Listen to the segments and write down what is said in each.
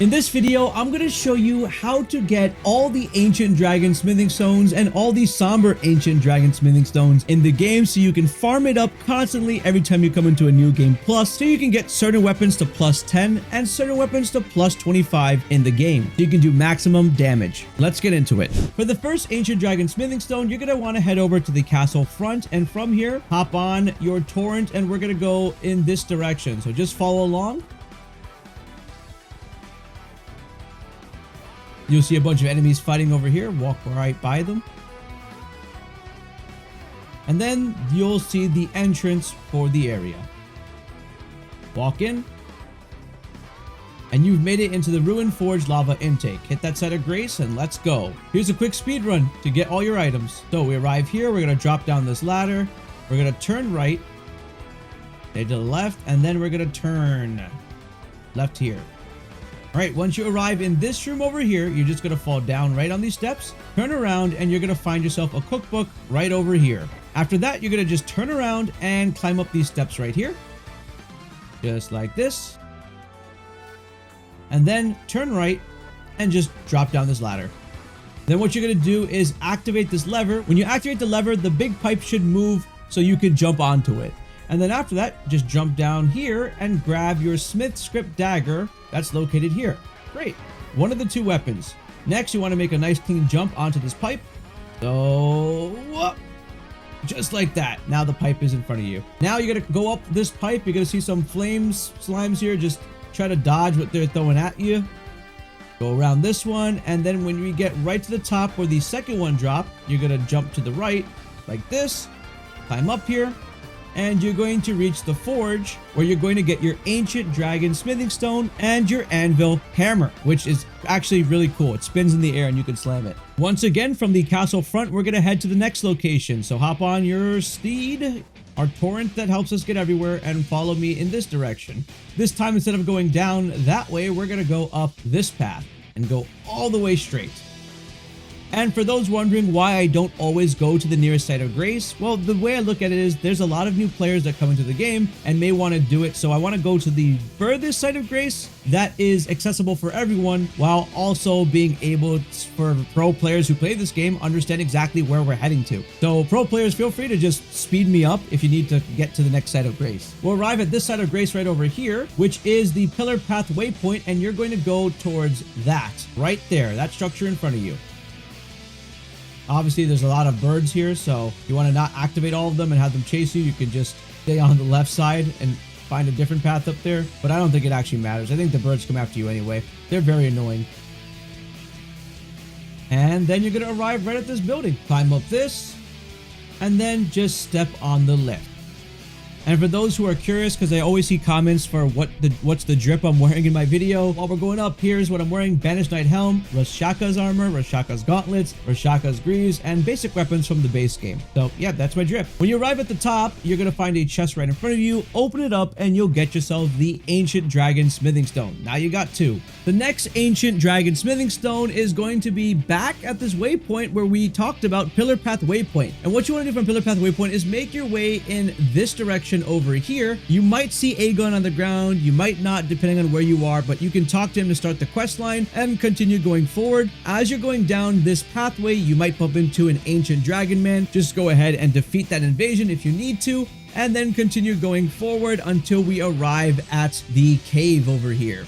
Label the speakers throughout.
Speaker 1: In this video, I'm going to show you how to get all the Ancient Dragon Smithing Stones and all the Somber Ancient Dragon Smithing Stones in the game so you can farm it up constantly every time you come into a new game plus, so you can get certain weapons to plus 10 and certain weapons to plus 25 in the game. So you can do maximum damage. Let's get into it. For the first Ancient Dragon Smithing Stone, you're going to want to head over to the castle front, and from here, hop on your torrent, and we're going to go in this direction. So just follow along. You'll see a bunch of enemies fighting over here. Walk right by them. And then you'll see the entrance for the area. Walk in. And you've made it into the Ruined Forge lava intake. Hit that site of grace and let's go. Here's a quick speed run to get all your items. So we arrive here. We're going to drop down this ladder. We're going to turn right. Stay to the left. And then we're going to turn left here. All right, once you arrive in this room over here, you're just going to fall down right on these steps, turn around, and you're going to find yourself a cookbook right over here. After that, you're going to just turn around and climb up these steps right here. Just like this. And then turn right and just drop down this ladder. Then what you're going to do is activate this lever. When you activate the lever, the big pipe should move so you can jump onto it. And then after that, just jump down here and grab your Smithscript dagger that's located here. Great. One of the two weapons. Next, you want to make a nice clean jump onto this pipe. So, whoop, just like that. Now the pipe is in front of you. Now you're going to go up this pipe. You're going to see some slimes here. Just try to dodge what they're throwing at you. Go around this one. And then when we get right to the top where the second one dropped, you're going to jump to the right like this. Climb up here. And you're going to reach the forge where you're going to get your Ancient Dragon Smithing Stone and your Anvil hammer, which is actually really cool. It spins in the air and you can slam it. Once again, from the castle front, we're going to head to the next location. So hop on your steed, our torrent that helps us get everywhere, and follow me in this direction. This time, instead of going down that way, we're going to go up this path and go all the way straight. And for those wondering why I don't always go to the nearest site of grace, well, the way I look at it is there's a lot of new players that come into the game and may want to do it. So I want to go to the furthest site of grace that is accessible for everyone, while also being able for pro players who play this game understand exactly where we're heading to. So pro players, feel free to just speed me up if you need to get to the next site of grace. We'll arrive at this site of grace right over here, which is the Pillar Path Waypoint, and you're going to go towards that right there, that structure in front of you. Obviously, there's a lot of birds here, so if you want to not activate all of them and have them chase you, you can just stay on the left side and find a different path up there. But I don't think it actually matters. I think the birds come after you anyway. They're very annoying. And then you're going to arrive right at this building. Climb up this, and then just step on the lift. And for those who are curious, because I always see comments for what's the drip I'm wearing in my video, while we're going up, here's what I'm wearing: Banished Knight Helm, Rashaka's armor, Rashaka's gauntlets, Rashaka's greaves, and basic weapons from the base game. So yeah, that's my drip. When you arrive at the top, you're going to find a chest right in front of you. Open it up and you'll get yourself the Ancient Dragon Smithing Stone. Now you got two. The next Ancient Dragon Smithing Stone is going to be back at this waypoint where we talked about Pillar Path Waypoint. And what you want to do from Pillar Path Waypoint is make your way in this direction over here. You might see Aegon on the ground, you might not, depending on where you are, but you can talk to him to start the quest line and continue going forward. As you're going down this pathway, you might bump into an ancient dragon man. Just go ahead and defeat that invasion if you need to, and then continue going forward until we arrive at the cave over here.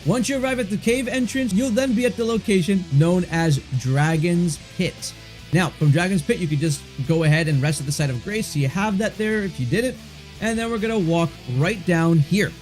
Speaker 1: Once you arrive at the cave entrance, you'll then be at the location known as Dragon's Pit. Now, from Dragon's Pit, you could just go ahead and rest at the site of grace, so you have that there if you did it. And then we're going to walk right down here.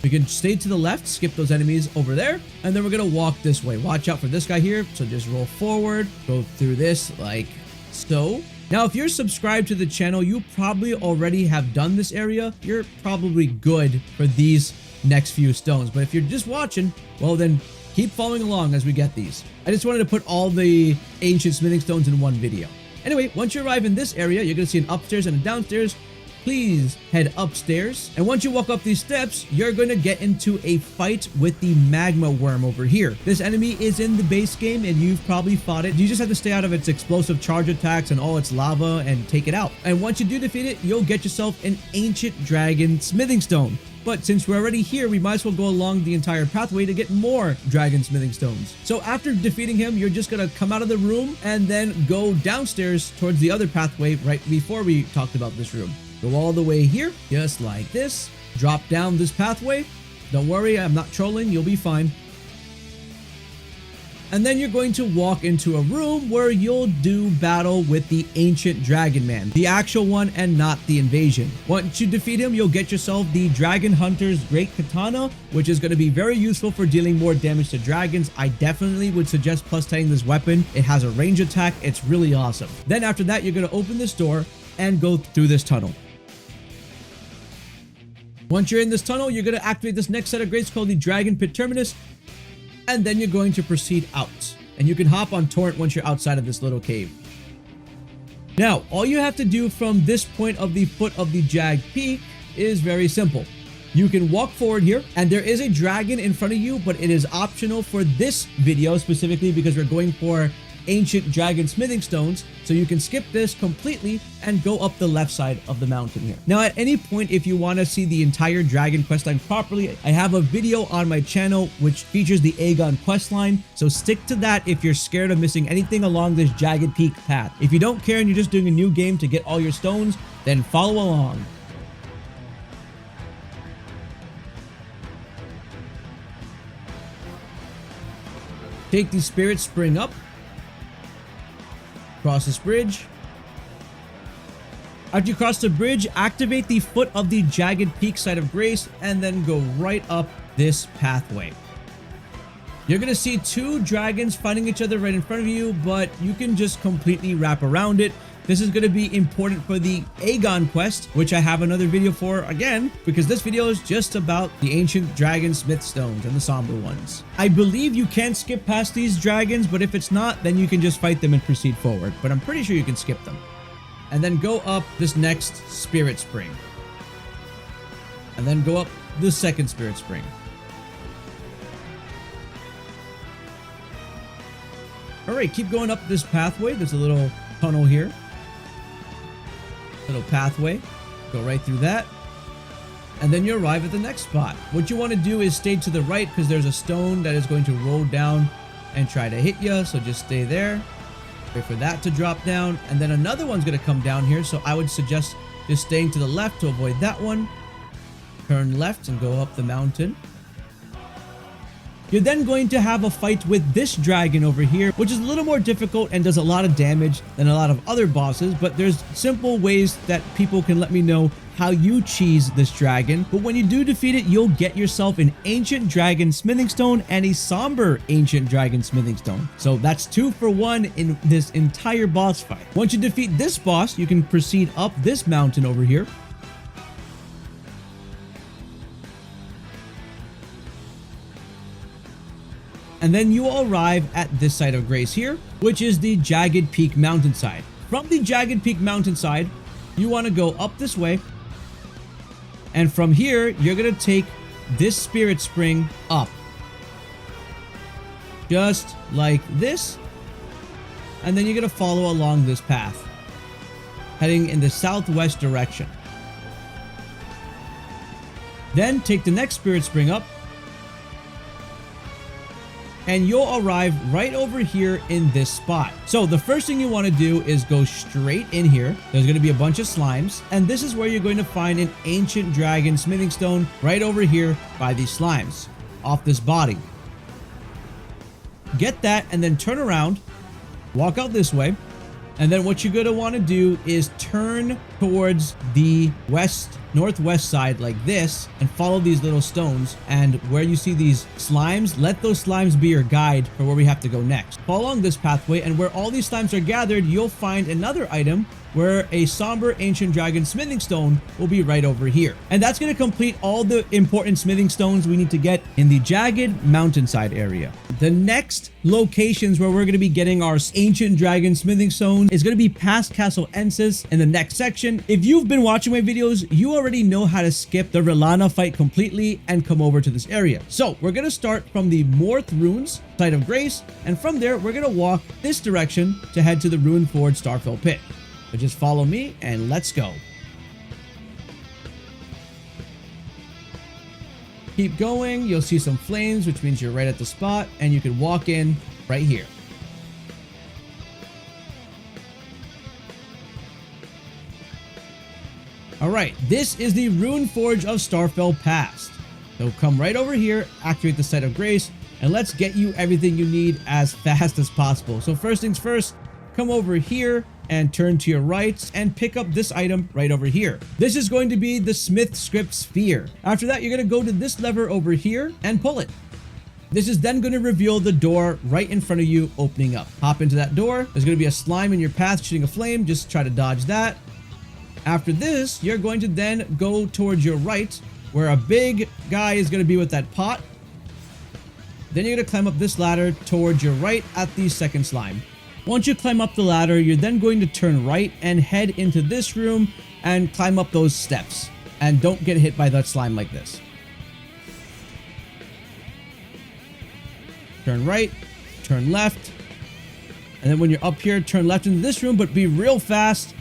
Speaker 1: We can stay to the left, skip those enemies over there, and then we're going to walk this way. Watch out for this guy here, so just roll forward, go through this like so. Now, if you're subscribed to the channel, you probably already have done this area. You're probably good for these next few stones. But if you're just watching, well then, keep following along as we get these. I just wanted to put all the ancient smithing stones in one video. Anyway, once you arrive in this area, you're going to see an upstairs and a downstairs. Please head upstairs. And once you walk up these steps, you're going to get into a fight with the Magma Wyrm over here. This enemy is in the base game and you've probably fought it. You just have to stay out of its explosive charge attacks and all its lava and take it out. And once you do defeat it, you'll get yourself an Ancient Dragon Smithing Stone. but since we're already here, we might as well go along the entire pathway to get more Draggon Smithing stones. So after defeating him, you're just gonna come out of the room and then go downstairs towards the other pathway right before we talked about this room. Go all the way here, just like this. Drop down this pathway. Don't worry, I'm not trolling, you'll be fine. And then you're going to walk into a room where you'll do battle with the Ancient Dragon Man, the actual one and not the invasion. Once you defeat him, you'll get yourself the Dragon Hunter's Great Katana, which is going to be very useful for dealing more damage to dragons. I definitely would suggest plus-titting this weapon. It has a range attack. It's really awesome. Then after that, you're going to open this door and go through this tunnel. Once you're in this tunnel, you're going to activate this next set of grates called the Dragon Pit Terminus, and then you're going to proceed out. And you can hop on Torrent once you're outside of this little cave. Now, all you have to do from this point of the foot of the Jagged Peak is very simple. You can walk forward here, and there is a dragon in front of you, but it is optional for this video specifically because we're going for Ancient Dragon Smithing stones, so you can skip this completely and go up the left side of the mountain here. Now, at any point, if you want to see the entire dragon questline properly, I have a video on my channel which features the Aegon questline, so stick to that if you're scared of missing anything along this Jagged Peak path. If you don't care and you're just doing a new game to get all your stones, then follow along. Take the Spirit Spring up. Cross this bridge. After you cross the bridge, activate the foot of the Jagged Peak Site of Grace and then go right up this pathway. You're going to see two dragons fighting each other right in front of you, but you can just completely wrap around it. This is going to be important for the Aegon quest, which I have another video for again, because this video is just about the Ancient Dragon Smith stones and the Somber ones. I believe you can skip past these dragons, but if it's not, then you can just fight them and proceed forward. But I'm pretty sure you can skip them. And then go up this next Spirit Spring. And then go up the second Spirit Spring. Alright, keep going up this pathway. There's a little tunnel here. Little pathway. Go right through that. And then you arrive at the next spot. What you want to do is stay to the right because there's a stone that is going to roll down and try to hit you. So just stay there. Wait for that to drop down. And then another one's going to come down here. So I would suggest just staying to the left to avoid that one. Turn left and go up the mountain. You're then going to have a fight with this dragon over here, which is a little more difficult and does a lot of damage than a lot of other bosses, but there's simple ways that people can let me know how you cheese this dragon. But when you do defeat it, you'll get yourself an Ancient Dragon Smithing Stone and a Somber Ancient Dragon Smithing Stone. So that's 2 for 1 in this entire boss fight. Once you defeat this boss, you can proceed up this mountain over here. And then you will arrive at this site of grace here, which is the Jagged Peak Mountainside. From the Jagged Peak Mountainside, you want to go up this way. And from here, you're going to take this Spirit Spring up. Just like this. And then you're going to follow along this path, heading in the southwest direction. Then take the next Spirit Spring up. And you'll arrive right over here in this spot. So the first thing you want to do is go straight in here. There's going to be a bunch of slimes, and this is where you're going to find an Ancient Dragon Smithing Stone right over here by these slimes, off this body. Get that and then turn around, walk out this way, and then what you're going to want to do is turn towards the northwest side like this and follow these little stones, and where you see these slimes, let those slimes be your guide for where we have to go next. Follow along this pathway, and where all these slimes are gathered, you'll find another item where a Somber Ancient Dragon Smithing Stone will be right over here. And that's going to complete all the important smithing stones we need to get in the Jagged Mountainside area. The next locations where we're going to be getting our Ancient Dragon Smithing Stone is going to be past Castle Ensis in the next section. If you've been watching my videos, you already know how to skip the Rellana fight completely and come over to this area. So we're going to start from the Morth Ruins Site of Grace, and from there we're going to walk this direction to head to the Ruin Forge Starfall Pit. So just follow me and let's go. Keep going, you'll see some flames, which means you're right at the spot, and you can walk in right here. Alright, this is the Rune Forge of Starfall Past. So come right over here, activate the Site of Grace, and let's get you everything you need as fast as possible. So first things first, come over here and turn to your right and pick up this item right over here. This is going to be the Smithscript Sphere. After that, you're going to go to this lever over here and pull it. This is then going to reveal the door right in front of you opening up. Hop into that door. There's going to be a slime in your path shooting a flame. Just try to dodge that. After this, you're going to then go towards your right where a big guy is going to be with that pot. Then you're going to climb up this ladder towards your right at the second slime. Once you climb up the ladder, you're then going to turn right and head into this room and climb up those steps. And don't get hit by that slime like this. Turn right, turn left, and then when you're up here, turn left into this room, but be real fast.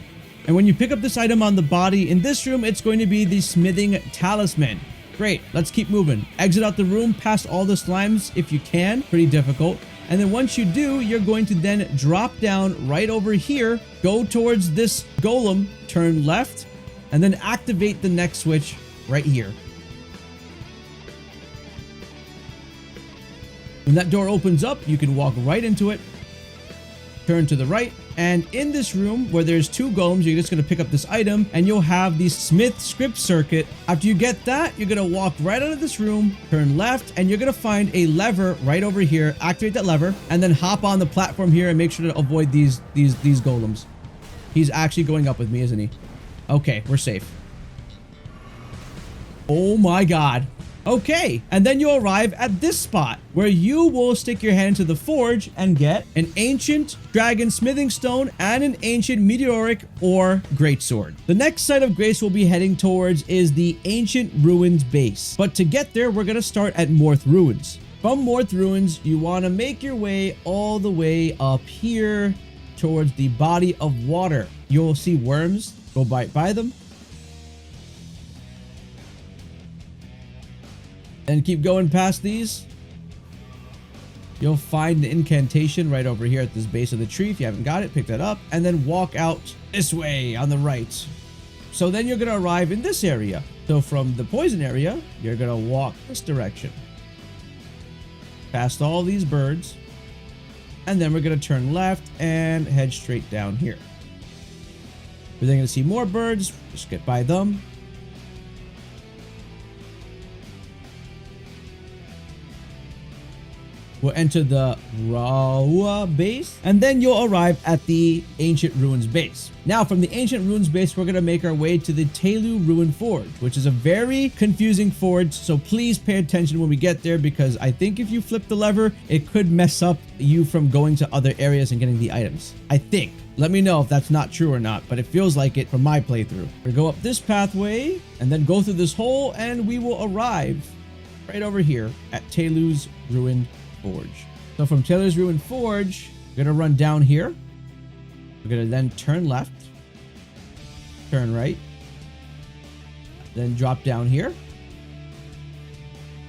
Speaker 1: And when you pick up this item on the body in this room, it's going to be the Smithing Talisman. Great, let's keep moving. Exit out the room past all the slimes if you can. Pretty difficult. And then once you do, you're going to then drop down right over here, go towards this golem, turn left, and then activate the next switch right here. When that door opens up, you can walk right into it, turn to the right, and in this room where there's two golems, you're just going to pick up this item and you'll have the Smithscript circuit. After you get that, you're going to walk right out of this room, turn left, and you're going to find a lever right over here. Activate that lever and then hop on the platform here and make sure to avoid these golems. He's actually going up with me, isn't he? Okay, we're safe. Oh my god. Okay, and then you'll arrive at this spot where you will stick your hand to the forge and get an ancient Draggon Smithing stone and an ancient Meteoric or Greatsword. The next site of grace we'll be heading towards is the ancient ruins base. But to get there, we're going to start at Morth Ruins. From Morth Ruins, you want to make your way all the way up here towards the body of water. You'll see worms. Go by them. And keep going past these. You'll find an incantation right over here at this base of the tree. If you haven't got it, pick that up. And then walk out this way on the right. So then you're going to arrive in this area. So from the poison area, you're going to walk this direction. Past all these birds. And then we're going to turn left and head straight down here. We're then going to see more birds. Just get by them. We'll enter the Rawa base, and then you'll arrive at the Ancient Ruins base. Now, from the Ancient Ruins base, we're going to make our way to the Taylew Ruin Forge, which is a very confusing forge, so please pay attention when we get there, because I think if you flip the lever, it could mess up you from going to other areas and getting the items. I think. Let me know if that's not true or not, but it feels like it from my playthrough. We'll go up this pathway, and then go through this hole, and we will arrive right over here at Taylew's Ruin Forge. So from Taylor's Ruin Forge, we're going to run down here. We're going to then turn left, turn right, then drop down here,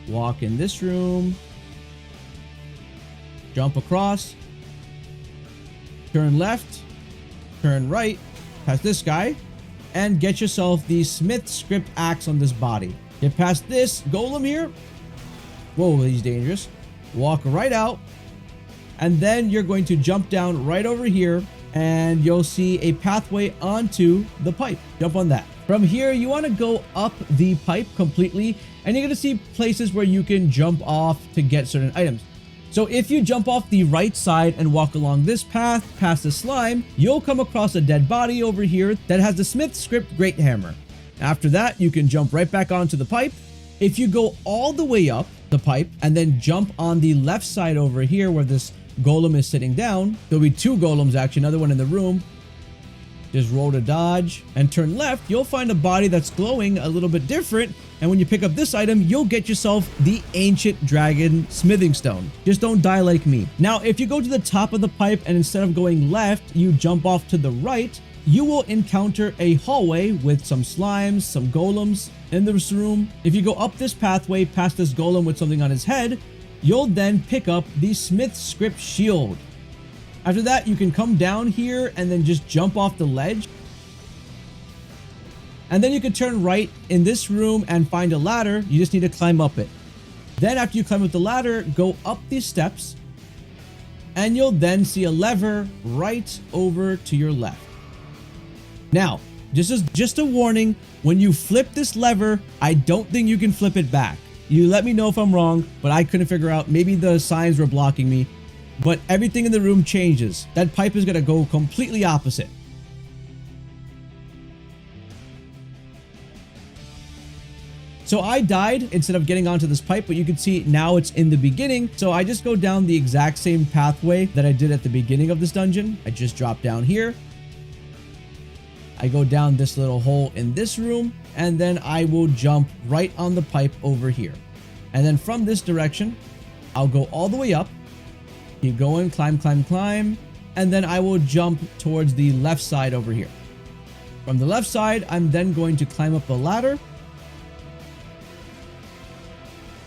Speaker 1: walk in this room, jump across, turn left, turn right, past this guy, and get yourself the Smithscript axe on this body. Get past this golem here. Whoa, he's dangerous. Walk right out, and then you're going to jump down right over here, and you'll see a pathway onto the pipe. Jump on that. From here, you want to go up the pipe completely, and you're going to see places where you can jump off to get certain items. So if you jump off the right side and walk along this path past the slime, you'll come across a dead body over here that has the Smithscript Greathammer. After that, you can jump right back onto the pipe. If you go all the way up the pipe and then jump on the left side over here where this golem is sitting down, there'll be two golems actually, another one in the room. Just roll to dodge and turn left. You'll find a body that's glowing a little bit different, and when you pick up this item, you'll get yourself the ancient Draggon Smithing stone. Just don't die like me. Now if you go to the top of the pipe and instead of going left, you jump off to the right, you will encounter a hallway with some slimes, some golems in this room. If you go up this pathway past this golem with something on his head, you'll then pick up the Smithscript shield. After that, you can come down here and then just jump off the ledge. And then you can turn right in this room and find a ladder. You just need to climb up it. Then after you climb up the ladder, go up these steps, and you'll then see a lever right over to your left. Now, just a warning, when you flip this lever, I don't think you can flip it back. You let me know if I'm wrong, but I couldn't figure out. Maybe the signs were blocking me, but everything in the room changes. That pipe is going to go completely opposite. So I died instead of getting onto this pipe, but you can see now it's in the beginning. So I just go down the exact same pathway that I did at the beginning of this dungeon. I just drop down here. I go down this little hole in this room, and then I will jump right on the pipe over here. And then from this direction, I'll go all the way up, keep going, climb, climb, climb, and then I will jump towards the left side over here. From the left side, I'm then going to climb up a ladder.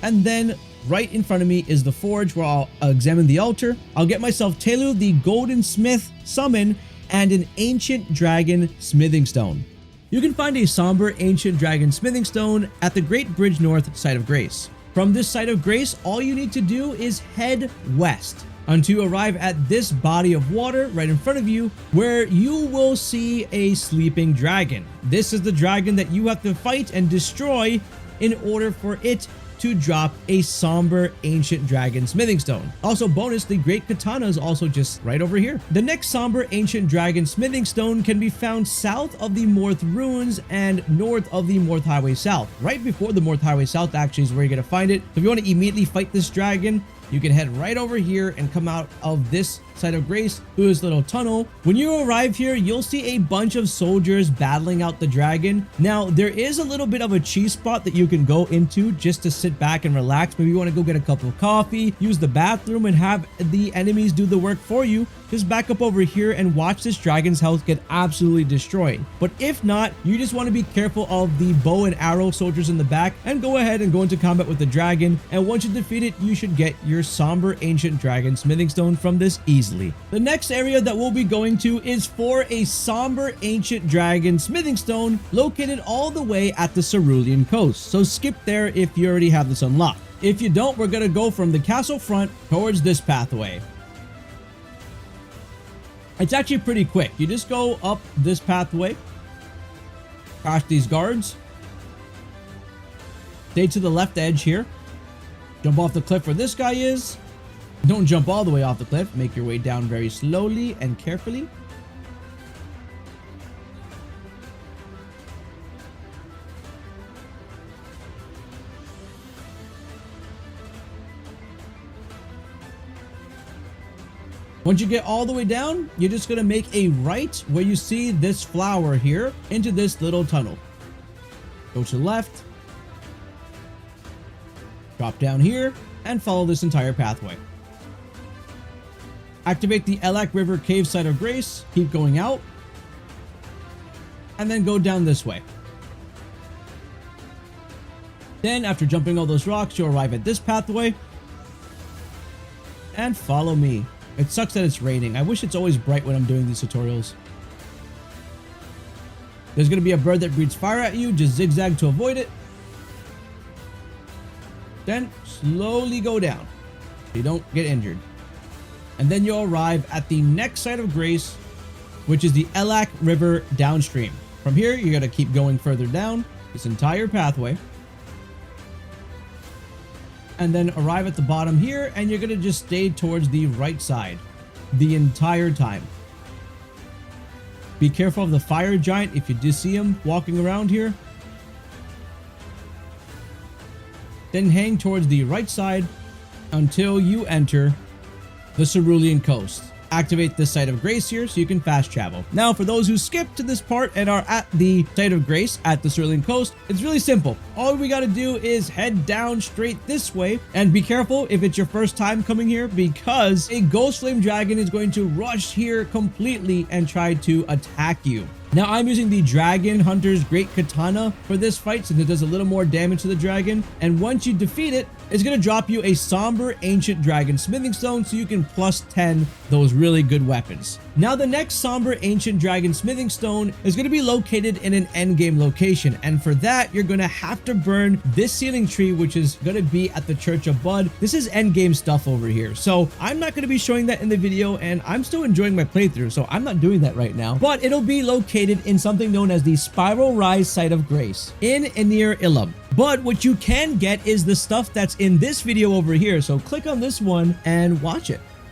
Speaker 1: And then right in front of me is the forge where I'll examine the altar. I'll get myself Taylew, the Golden Smith summon, and an Ancient Dragon Smithing Stone. You can find a Somber Ancient Dragon Smithing Stone at the Great Bridge North Site of Grace. From this Site of Grace, all you need to do is head west until you arrive at this body of water right in front of you, where you will see a sleeping dragon. This is the dragon that you have to fight and destroy in order for it to drop a Somber Ancient Dragon Smithing Stone. Also bonus, the Great Katana is also just right over here. The next Somber Ancient Dragon Smithing Stone can be found south of the Morth Ruins and north of the Morth Highway South. Right before the Morth Highway South actually is where you're gonna find it. So if you want to immediately fight this dragon, you can head right over here and come out of this Site of Grace through this little tunnel. When you arrive here, you'll see a bunch of soldiers battling out the dragon. Now, there is a little bit of a cheese spot that you can go into just to sit back and relax. Maybe you want to go get a cup of coffee, use the bathroom, and have the enemies do the work for you. Just back up over here and watch this dragon's health get absolutely destroyed. But if not, you just want to be careful of the bow and arrow soldiers in the back and go ahead and go into combat with the dragon. And once you defeat it, you should get your Somber Ancient Dragon Smithing Stone from this easily. The next area that we'll be going to is for a Somber Ancient Dragon Smithing Stone located all the way at the Cerulean coast. So skip there if you already have this unlocked. If you don't, we're going to go from the castle front towards this pathway. It's actually pretty quick. You just go up this pathway, past these guards, stay to the left edge here, jump off the cliff where this guy is. Don't jump all the way off the cliff. Make your way down very slowly and carefully. Once you get all the way down, you're just going to make a right where you see this flower here into this little tunnel. Go to the left, drop down here, and follow this entire pathway. Activate the Elak River Cave Site of Grace, keep going out, and then go down this way. Then, after jumping all those rocks, you'll arrive at this pathway, and follow me. It sucks that it's raining. I wish it's always bright when I'm doing these tutorials. There's going to be a bird that breathes fire at you. Just zigzag to avoid it. Then slowly go down so you don't get injured. And then you'll arrive at the next Site of Grace, which is the Elak River downstream. From here, you're going to keep going further down this entire pathway. And then arrive at the bottom here, and you're going to just stay towards the right side the entire time. Be careful of the fire giant if you do see him walking around here. Then hang towards the right side until you enter the Cerulean coast. activate this Site of Grace here so you can fast travel. Now, for those who skipped to this part and are at the Site of Grace at the Cerulean coast, it's really simple. All we got to do is head down straight this way, and be careful if it's your first time coming here, because a Ghostflame Dragon is going to rush here completely and try to attack you. Now, I'm using the Dragon Hunter's Great Katana for this fight since it does a little more damage to the dragon, and once you defeat it, it's going to drop you a Somber Ancient Draggon Smithing Stone so you can plus 10 those really good weapons. Now, the next Somber Ancient Draggon Smithing Stone is going to be located in an endgame location, and for that, you're going to have to burn this sealing tree, which is going to be at the Church of Bud. This is endgame stuff over here, so I'm not going to be showing that in the video, and I'm still enjoying my playthrough, so I'm not doing that right now, but it'll be located in something known as the Spiral Rise Site of Grace in Enir-Ilim. But what you can get is the stuff that's in this video over here, so click on this one and watch it.